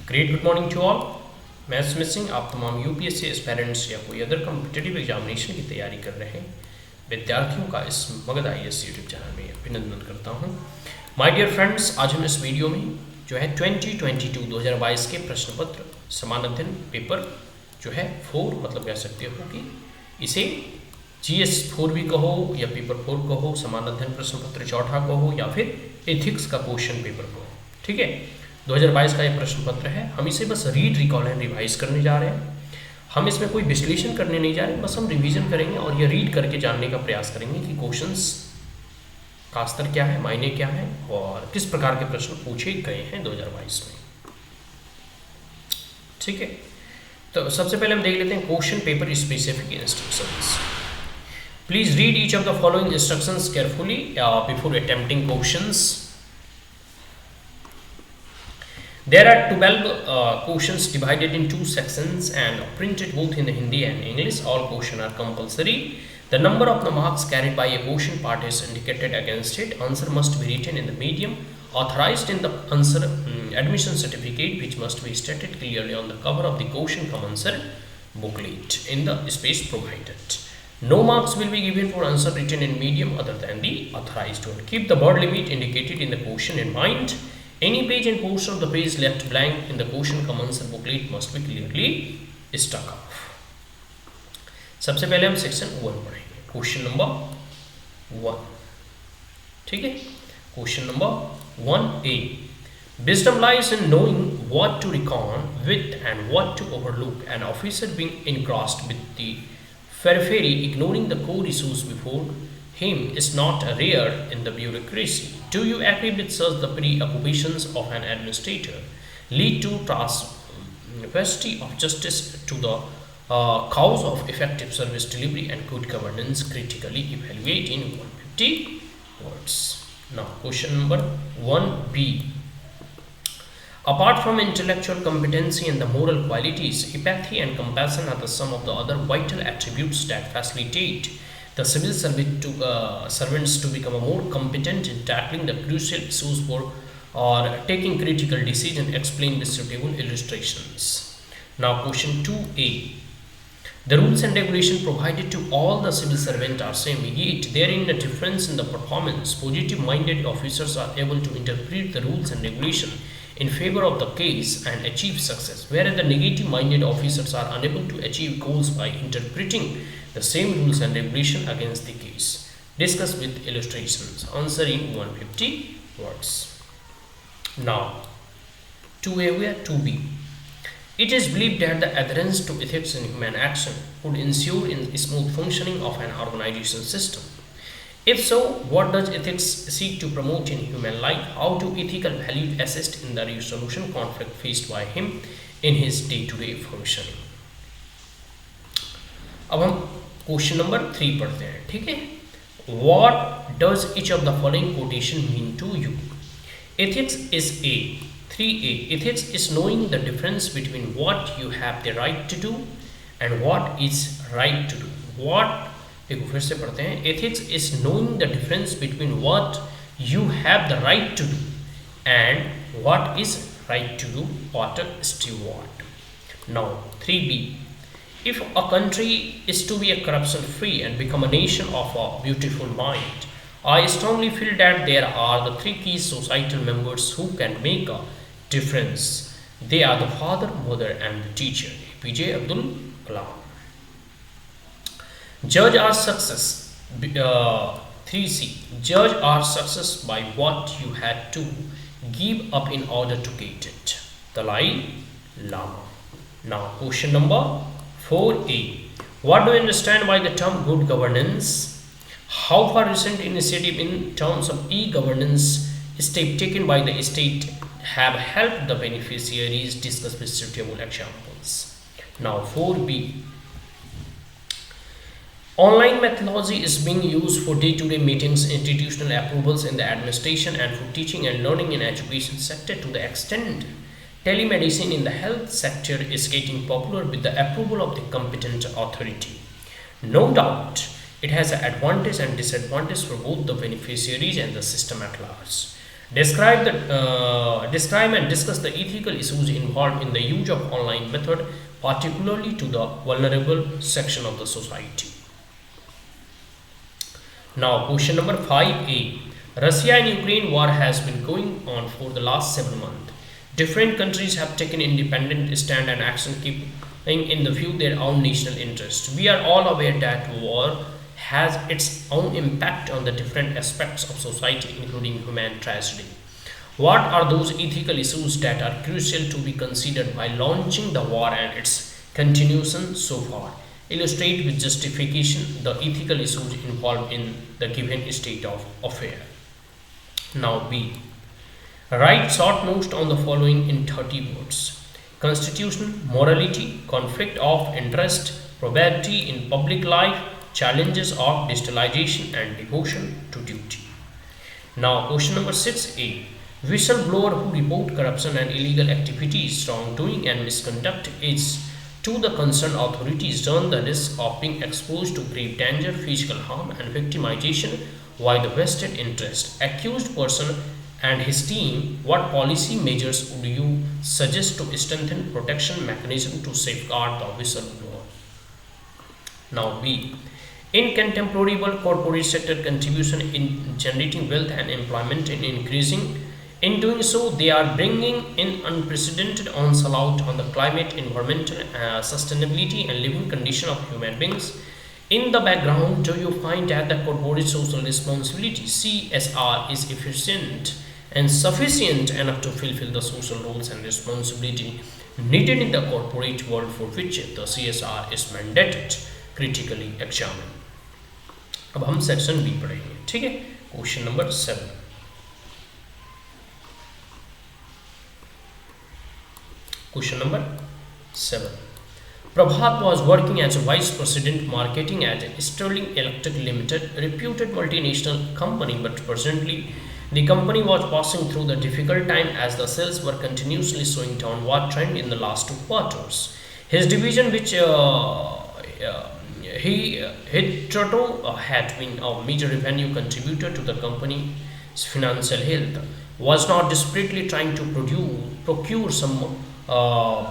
Great good morning to all. मैं Smith Singh, आप तमाम यूपीएससी एस्पिरेंट्स या कोई अदर कॉम्पिटिटिव एग्जामिनेशन की तैयारी कर रहे हैं विद्यार्थियों का इस मगध IAS यूट्यूब चैनल में अभिनंदन करता हूं। माय डियर फ्रेंड्स, आज हम इस वीडियो में जो है 2022 के प्रश्न पत्र समान अध्ययन पेपर जो है 4 मतलब कह सकते हो कि इसे GS 4 भी कहो या पेपर 4 कहो, समान अध्ययन प्रश्न पत्र चौथा कहो या फिर एथिक्स का क्वेश्चन पेपर कहो। ठीक है, 2022 का ये प्रश्न पत्र है। हम इसे बस रीड, रिकॉल एंड रिवाइज करने जा रहे हैं। हम इसमें कोई विश्लेषण करने नहीं जा रहे, बस हम रिवीजन करेंगे और ये रीड करके जानने का प्रयास करेंगे कि क्वेश्चंस का स्तर क्या है, मायने क्या है और किस प्रकार के प्रश्न पूछे गए हैं 2022 में। ठीक है, तो सबसे पहले हम देख लेते हैं question paper specific instructions. Please read each of the following instructions carefully before attempting questions. There are 12 questions divided in 2 sections and printed both in the Hindi and English. All questions are compulsory. The number of the marks carried by a question part is indicated against it. Answer must be written in the medium authorized in the answer admission certificate, which must be stated clearly on the cover of the question come answer booklet in the space provided. No marks will be given for answer written in medium other than the authorized one. Keep the word limit indicated in the question in mind. Any page and portion of the page left blank in the question come answer booklet must be clearly struck off. सबसे पहले हम section 1 पढ़ेंगे, question number 1। ठीक है, question number 1A. Wisdom lies in knowing what to reckon with and what to overlook. An officer being engrossed with the periphery, ignoring the core issues before him, is not rare in the bureaucracy. Do you agree with such the preoccupations of an administrator lead to transparency of justice to the cause of effective service delivery and good governance? Critically evaluate in 150 words. Now, question number 1B. Apart from intellectual competency and the moral qualities, empathy and compassion are the sum of the other vital attributes that facilitate the civil servants to become more competent in tackling the crucial issues for or taking critical decisions. Explain with suitable illustrations. Now, question 2A. The rules and regulations provided to all the civil servants are same, yet there is a difference in the performance. Positive-minded officers are able to interpret the rules and regulations in favor of the case and achieve success, whereas the negative-minded officers are unable to achieve goals by interpreting the same rules and regulations against the case. Discuss with illustrations. Answer in 150 words. Now, 2A or 2B. It is believed that the adherence to ethics in human action would ensure in smooth functioning of an organization system. If so, what does ethics seek to promote in human life? How do ethical values assist in the resolution of conflict faced by him in his day-to-day functioning? अब हम question number 3 पढ़ते हैं। ठीक है, What does each of the following quotation mean to you? Ethics is A. 3A. Ethics is knowing the difference between what you have the right to do and what is right to do. What, देखो फिर से पढ़ते हैं। Ethics is knowing the difference between what you have the right to do and what is right to do. What a steward. Now, 3B. If a country is to be a corruption free and become a nation of a beautiful mind, I strongly feel that there are the 3 key societal members who can make a difference. They are the father, mother and the teacher. APJ Abdul Kalam. Judge our success. 3C. Judge our success by what you had to give up in order to get it. Dalai Lama. Now, question number 4A. What do you understand by the term good governance? How far recent initiative in terms of e-governance step taken by the state have helped the beneficiaries? Discuss with suitable examples. Now, 4B. Online methodology is being used for day-to-day meetings, institutional approvals in the administration and for teaching and learning in education sector to the extent telemedicine in the health sector is getting popular with the approval of the competent authority. No doubt, it has an advantage and disadvantage for both the beneficiaries and the system at large. Describe and discuss the ethical issues involved in the use of online method, particularly to the vulnerable section of the society. Now, question number 5A. Russia and Ukraine war has been going on for the last 7 months. Different countries have taken independent stand and action keeping in the view their own national interest. We are all aware that war has its own impact on the different aspects of society, including human tragedy. What are those ethical issues that are crucial to be considered by launching the war and its continuation so far? Illustrate with justification the ethical issues involved in the given state of affair. Now B. Write short notes on the following in 30 words. Constitution, morality, conflict of interest, probability in public life, challenges of digitalization and devotion to duty. Now question number 6A. Whistleblower who report corruption and illegal activities, wrongdoing and misconduct is to the concerned authorities run the risk of being exposed to grave danger, physical harm and victimization while the vested interest, accused person and his team. What policy measures would you suggest to strengthen protection mechanism to safeguard the whistleblower? Now B. In contemporary world, corporate sector contribution in generating wealth and employment and increasing. In doing so, they are bringing in unprecedented onslaught on the climate, environmental sustainability and living condition of human beings. In the background, do you find that the corporate social responsibility (CSR) is efficient and sufficient enough to fulfill the social roles and responsibility needed in the corporate world for which the CSR is mandated? Critically examine. अब हम section B पढ़ेंगे, ठीक है. Question number 7. Question number 7. Prabhat was working as a vice president marketing at Sterling Electric Limited, a reputed multinational company, but presently the company was passing through the difficult time as the sales were continuously showing downward trend in the last 2 quarters. His division, which he hitherto had been a major revenue contributor to the company's financial health, was now desperately trying to procure some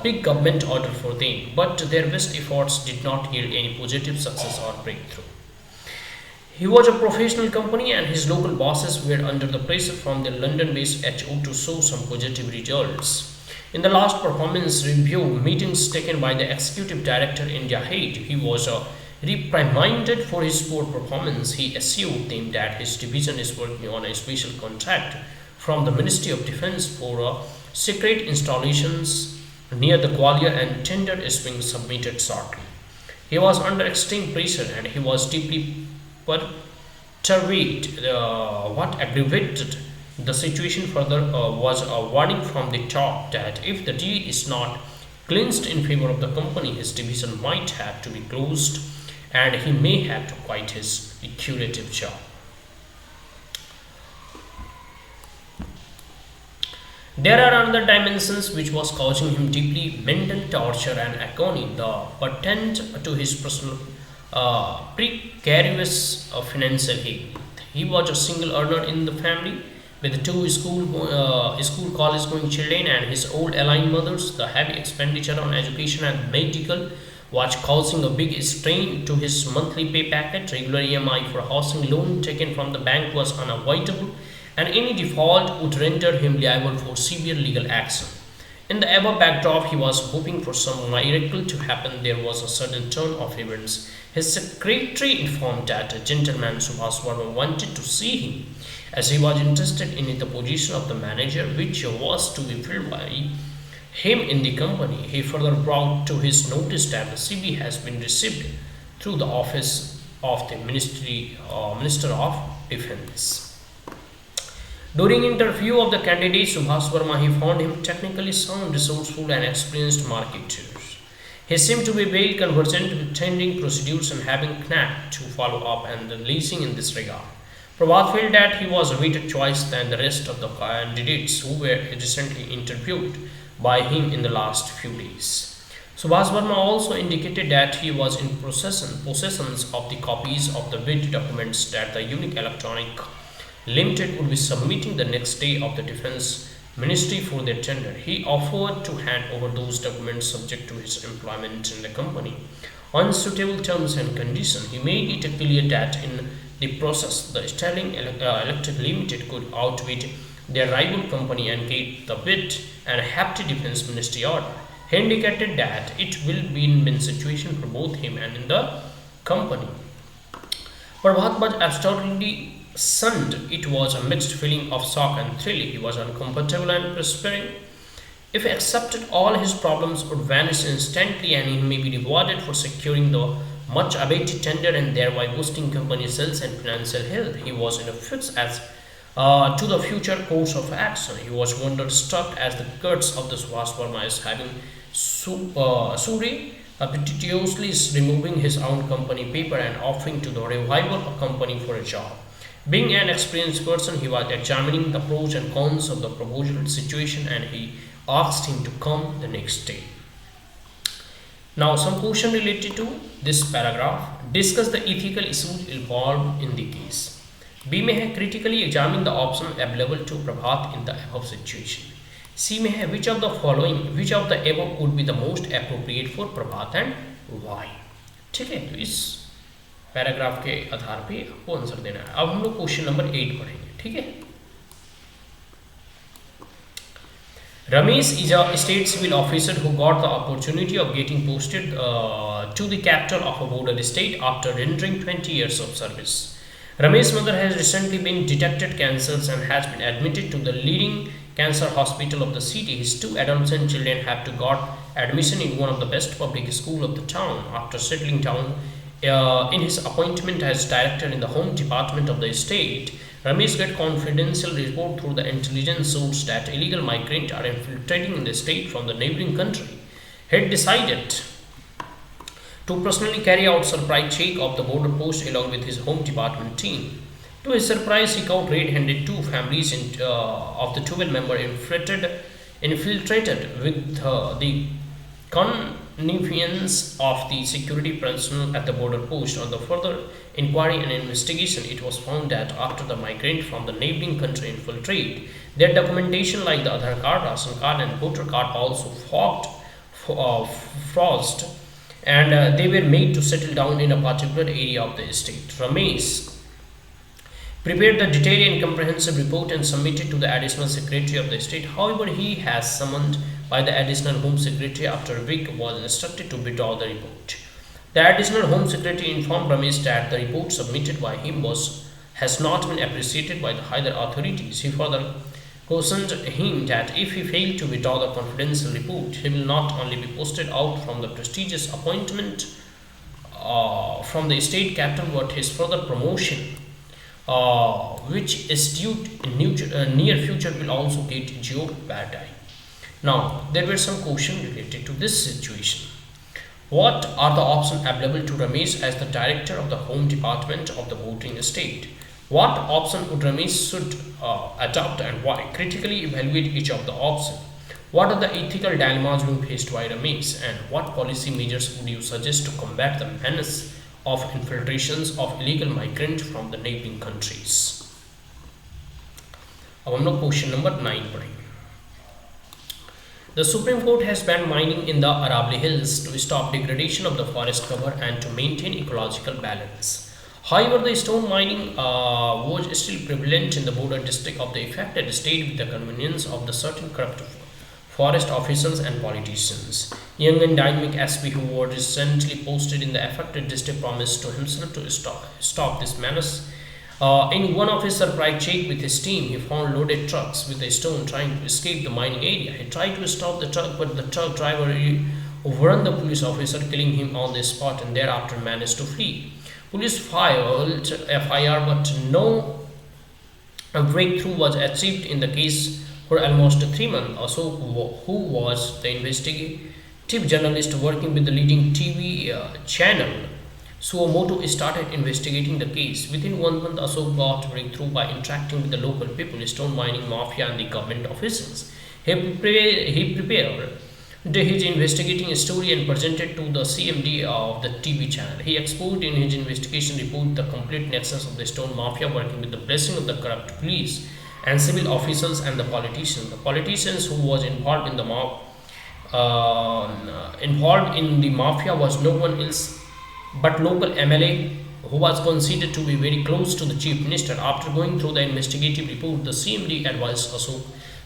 big government order for them, but their best efforts did not yield any positive success or breakthrough. He was a professional company and his local bosses were under the pressure from their London-based HO to show some positive results. In the last performance review meetings taken by the executive director India head, he was reprimanded for his poor performance. He assured them that his division is working on a special contract from the Ministry of Defence for secret installations near the Gwalior, and tender is being submitted shortly. He was under extreme pressure and he was deeply perturbed. What aggravated the situation further was a warning from the top that if the deal is not clinched in favor of the company, his division might have to be closed and he may have to quit his curative job. There are other dimensions which was causing him deeply mental torture and agony. The patent to his personal precarious financial health. He was a single earner in the family with 2 college going children and his old aligned mothers. The heavy expenditure on education and medical was causing a big strain to his monthly pay packet. Regular EMI for a housing loan taken from the bank was unavoidable, and any default would render him liable for severe legal action. In the above backdrop, he was hoping for some miracle to happen. There was a sudden turn of events. His secretary informed that a gentleman Subhas Verma wanted to see him, as he was interested in the position of the manager, which was to be filled by him in the company. He further brought to his notice that the CV has been received through the office of the Minister of Defence. During interview of the candidate Subhas Verma, he found him technically sound, resourceful and experienced marketer. He seemed to be well conversant with tendering procedures and having knack to follow up and the leasing in this regard. Prabhat felt that he was a better choice than the rest of the candidates who were recently interviewed by him in the last few days. Subhas Verma also indicated that he was in possession of the copies of the bid documents that the unique electronic Limited would be submitting the next day of the Defense Ministry for their tender. He offered to hand over those documents subject to his employment in the company on suitable terms and conditions. He made it clear that in the process, the Sterling Electric Limited could outbid their rival company and get the bid and hefty Defense Ministry order. He indicated that it will be a win-win situation for both him and in the company. Prabhat was absolutely stunned. It was a mixed feeling of shock and thrill. He was uncomfortable and perspiring. If he accepted, all his problems would vanish instantly and he may be rewarded for securing the much awaited tender and thereby boosting company sales and financial health. He was in a fix as to the future course of action. He was wonderstruck as the guts of this vast Burma is having Suri petitiously removing his own company paper and offering to the revival a company for a job. Being an experienced person, he was examining the pros and cons of the proposal situation and he asked him to come the next day. Now, some question related to this paragraph. Discuss the ethical issues involved in the case. B may have critically examined the option available to Prabhat in the above situation. C may have which of the above would be the most appropriate for Prabhat and why. ठीक है, तो इस paragraph के आधार पे आपको answer देना है. अब हम लोग क्वेश्चन नंबर 8 पढ़ेंगे. ठीक है. Ramesh is a state civil officer who got the opportunity of getting posted to the capital of a border state after rendering 20 years of service. Ramesh's mother has recently been detected cancers and has been admitted to the leading cancer hospital of the city. His 2 adolescent children have to got admission in one of the best public schools of the town. After settling down in his appointment as director in the home department of the state, Ramesh got confidential report through the intelligence source that illegal migrants are infiltrating in the state from the neighboring country. He had decided to personally carry out surprise check of the border post along with his home department team. To his surprise, he caught red-handed 2 families of the 12-member infiltrated with the connivance of the security personnel at the border post. On the further inquiry and investigation, it was found that after the migrant from the neighboring country infiltrate, their documentation like the Aadhaar card, Ration card and voter card also frozen and they were made to settle down in a particular area of the state. Ramesh prepared the detailed and comprehensive report and submitted to the additional secretary of the state. However, he has summoned by the additional home secretary after a week was instructed to withdraw the report. The additional home secretary informed Ramesh that the report submitted by him has not been appreciated by the higher authorities. He further cautioned him that if he failed to withdraw the confidential report, he will not only be posted out from the prestigious appointment from the state capital, but his further promotion, which is due in near future, will also get jeopardized. Now, there were some questions related to this situation. What are the options available to Ramesh as the director of the home department of the voting state? What option would Ramesh should adopt and why? Critically evaluate each of the options. What are the ethical dilemmas being faced by Ramesh and what policy measures would you suggest to combat the menace of infiltrations of illegal migrants from the neighboring countries? अब हम लोग question number 9 पढ़ेंगे. The Supreme Court has banned mining in the Aravalli Hills to stop degradation of the forest cover and to maintain ecological balance. However, the stone mining was still prevalent in the border district of the affected state with the convenience of the certain corrupt forest officials and politicians. Young and dynamic SP who was recently posted in the affected district promised to himself to stop this menace. In one of his surprise check with his team, he found loaded trucks with a stone trying to escape the mining area. He tried to stop the truck, but the truck driver overrun the police officer, killing him on the spot, and thereafter managed to flee. Police filed FIR, but no breakthrough was achieved in the case for almost 3 months. Also, who was the investigative journalist working with the leading TV channel Suomoto started investigating the case. Within 1 month, Ashok got breakthrough by interacting with the local people, stone mining mafia and the government officials. He prepared did his investigating story and presented to the CMD of the TV channel. He exposed in his investigation report the complete nexus of the stone mafia working with the blessing of the corrupt police and civil officials and the politicians. The politicians who was involved in the mafia was no one else but local MLA who was considered to be very close to the chief minister. After going through the investigative report, the CMD advised Ashok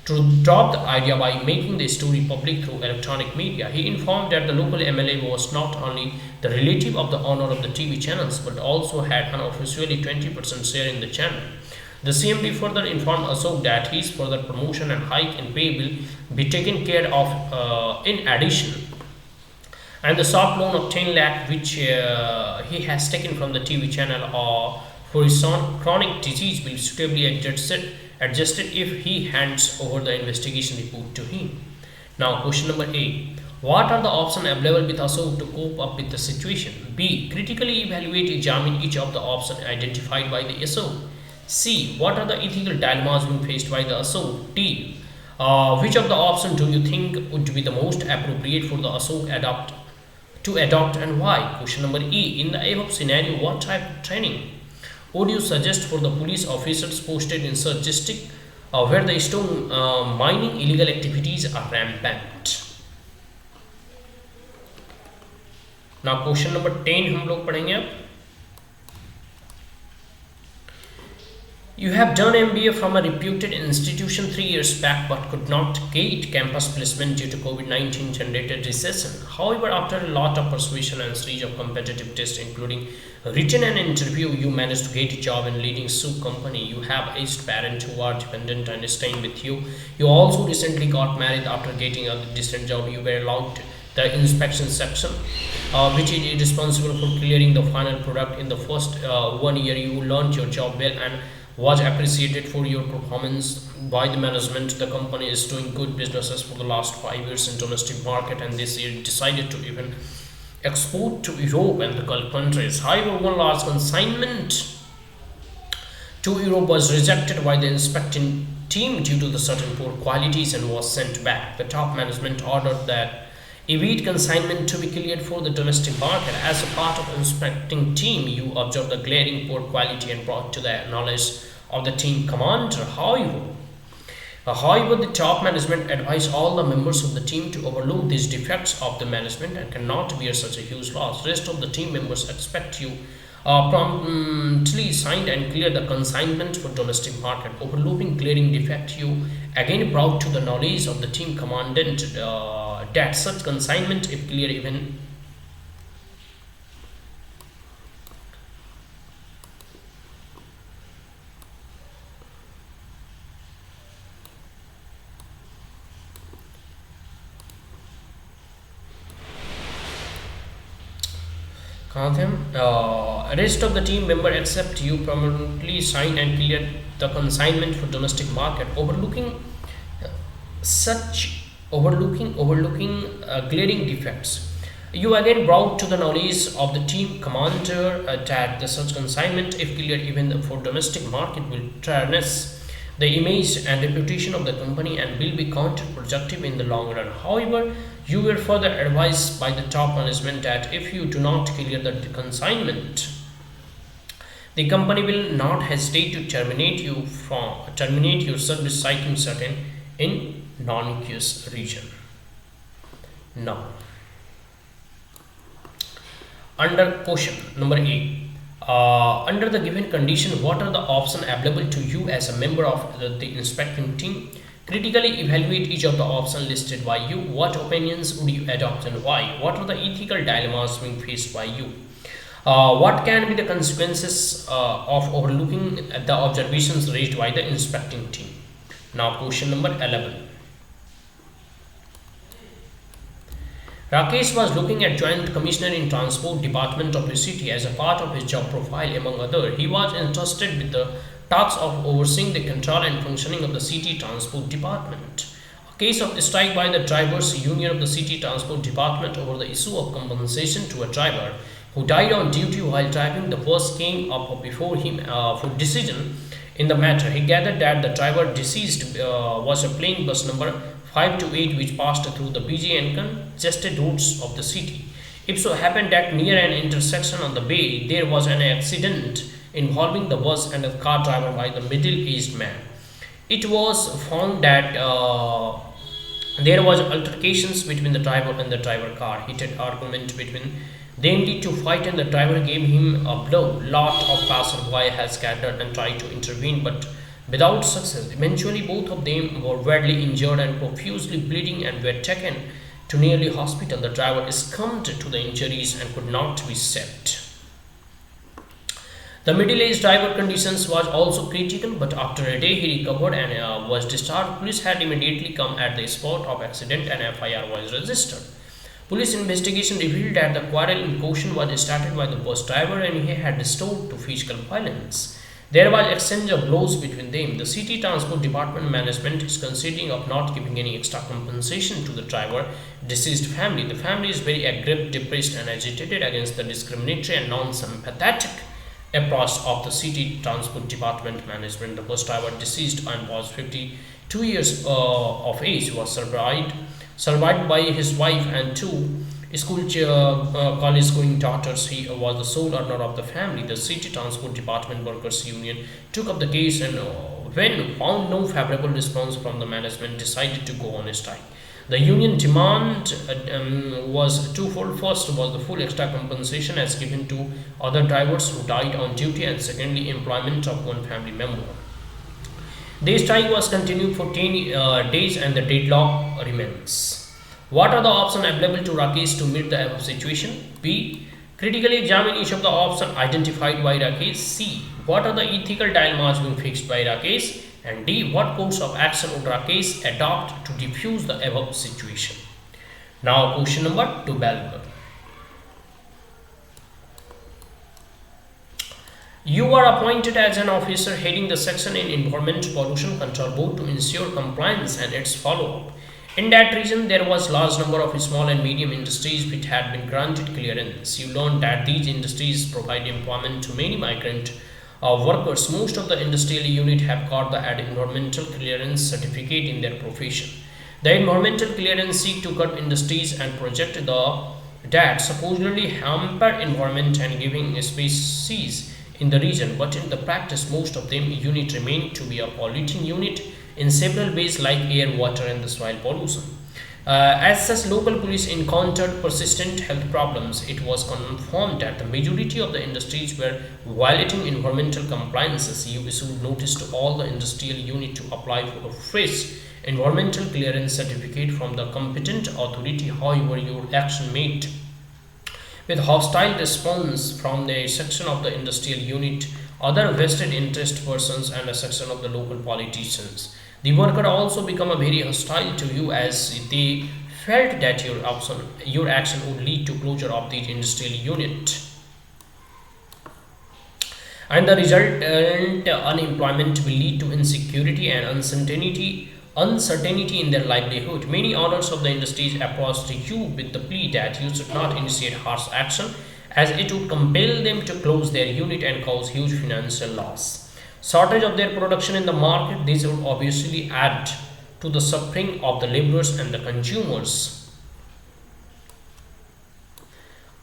to drop the idea by making the story public through electronic media. He informed that the local MLA was not only the relative of the owner of the TV channels but also had unofficially 20% share in the channel. The CMD further informed Ashok that his further promotion and hike in pay will be taken care of in addition, and the soft loan of 10 lakh which he has taken from the TV channel for his chronic disease will suitably adjusted if he hands over the investigation report to him. Now question number A. What are the options available with Ashok to cope up with the situation? B. Critically evaluate, examine each of the options identified by the Ashok. C. What are the ethical dilemmas being faced by the Ashok? D. Which of the options do you think would be the most appropriate for the Ashok to adopt and why? Question number E. In the above scenario, what type of training would you suggest for the police officers posted in such district where the stone mining illegal activities are rampant? Now question number 10 हम लोग पढ़ेंगे अब. You have done MBA from a reputed institution 3 years back but could not get campus placement due to COVID-19 generated recession. However, after a lot of persuasion and series of competitive tests including written and interview, you managed to get a job in leading soup company. You have aged parents who are dependent and staying with you. You also recently got married after getting a decent job. You were allowed the inspection section, which is responsible for clearing the final product in the first 1 year. You learned your job well and was appreciated for your performance by the management. The company is doing good businesses for the last 5 years in domestic market, and this year decided to even export to Europe and the Gulf countries. However, one large consignment to Europe was rejected by the inspecting team due to the certain poor qualities and was sent back. The top management ordered that evade consignment to be cleared for the domestic market. As a part of inspecting team, you observed the glaring poor quality and brought to the knowledge of the team commander. However, the top management advised all the members of the team to overlook these defects of the management and cannot bear such a huge loss. Rest of the team members expect you promptly signed and clear the consignment for domestic market. Overlooking glaring defect, you again brought to the knowledge of the team commandant that such consignment, if clear, even rest of the team member except you promptly signed and cleared the consignment for domestic market. Overlooking glaring defects, you again brought to the knowledge of the team commander that the such consignment, if cleared even for domestic market, will tarnish the image and reputation of the company and will be counterproductive in the long run. However, you were further advised by the top management that if you do not clear the consignment, the company will not hesitate to terminate your service, citing certain innocuous reason. Now, under question number A, under the given condition, what are the options available to you as a member of the inspecting team? Critically evaluate each of the options listed by you. What opinions would you adopt and why? What are the ethical dilemmas being faced by you? What can be the consequences of overlooking the observations raised by the inspecting team? Now question number 11. Rakesh was looking at Joint Commissioner in Transport Department of his city as a part of his job profile. Among other, he was entrusted with the task of overseeing the control and functioning of the city transport department. A case of strike by the drivers union of the city transport department over the issue of compensation to a driver who died on duty while driving the bus came up before him for decision in the matter. He gathered that the driver deceased was a plain bus number 5 to 8 which passed through the busy and congested roads of the city. It so happened that near an intersection on the bay there was an accident involving the bus and a car driver by the middle-aged man. It was found that there was altercations between the driver and the driver car. Heated argument between them led to fight and the driver gave him a blow. Lot of passersby had scattered and tried to intervene but without success. Eventually both of them were badly injured and profusely bleeding and were taken to nearly hospital. The driver succumbed to the injuries and could not be saved. The middle-aged driver conditions was also critical, but after a day he recovered and was discharged. Police had immediately come at the spot of accident and FIR was registered. Police investigation revealed that the quarrel in question was started by the bus driver and he had resorted to physical violence. There was exchange of blows between them. The City Transport Department management is considering of not giving any extra compensation to the driver deceased family. The family is very aggrieved, depressed and agitated against the discriminatory and non-sympathetic approach of the City Transport Department management. The bus driver deceased and was 52 years of age was survived by his wife and two school college going daughters. He was the sole earner of the family. The City Transport Department Workers Union took up the case and when found no favorable response from the management decided to go on a strike. The union demand was twofold. First was the full extra compensation as given to other drivers who died on duty, and secondly employment of one family member. The strike was continued for 10 days and the deadlock remains. What are the options available to Rakesh to meet the above situation? B. Critically examine each of the options identified by Rakesh. C. What are the ethical dilemmas being fixed by Rakesh? And D. What course of action would Rakesh adopt to defuse the above situation? Now question number 12. You are appointed as an officer heading the section in Environment Pollution Control Board to ensure compliance and its follow-up. In that region, there was large number of small and medium industries which had been granted clearance. You learned that these industries provide employment to many migrant workers. Most of the industrial unit have got the environmental clearance certificate in their profession. The environmental clearance seek to cut industries and project that supposedly hamper environment and giving species in the region, but in the practice most of them unit remain to be a polluting unit in several ways like air, water and the soil pollution. As such, local police encountered persistent health problems. It was confirmed that the majority of the industries were violating environmental compliances. You issued notice to all the industrial unit to apply for a fresh environmental clearance certificate from the competent authority. However, your action met with hostile response from the section of the industrial unit, other vested interest persons and a section of the local politicians. The worker also become very hostile to you as they felt that your action would lead to closure of the industrial unit. And the resultant unemployment will lead to insecurity and uncertainty in their livelihood. Many owners of the industries approached you with the plea that you should not initiate harsh action as it would compel them to close their unit and cause huge financial loss. Shortage of their production in the market, this would obviously add to the suffering of the laborers and the consumers.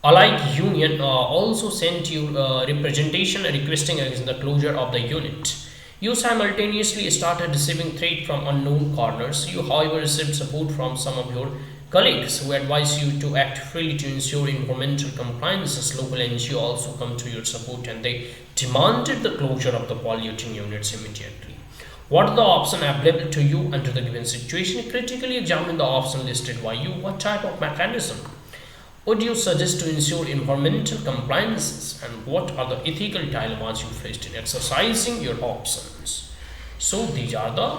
Allied Union also sent you representation requesting against the closure of the unit. You simultaneously started receiving threat from unknown corners. You, however, received support from some of your colleagues who advise you to act freely to ensure environmental compliance. Local NGO also come to your support and they demanded the closure of the polluting units immediately. What are the options available to you under the given situation? Critically examine the option listed by you. What type of mechanism would you suggest to ensure environmental compliances, and what are the ethical dilemmas you faced in exercising your options? So these are the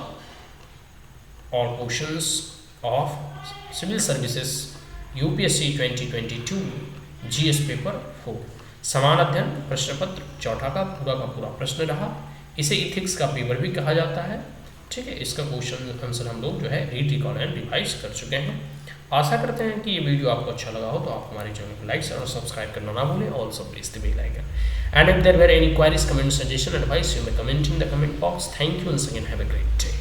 all questions of Civil Services UPSC 2022 GS paper 4। समान अध्ययन प्रश्न पत्र चौथा का पूरा प्रश्न रहा। इसे इथिक्स का पेपर भी कहा जाता है। ठीक है, इसका क्वेश्चन आंसर हम लोग जो है रीड, रिकॉल एंड रिवाइज कर चुके हैं। आशा करते हैं कि ये वीडियो आपको अच्छा लगा हो तो आप हमारे चैनल को लाइक और सब्सक्राइब करना ना भूलें। Also please the bell icon and if there were any queries, comment, suggestion, advice, you may comment in the comment box. Thank you once again, have a great day.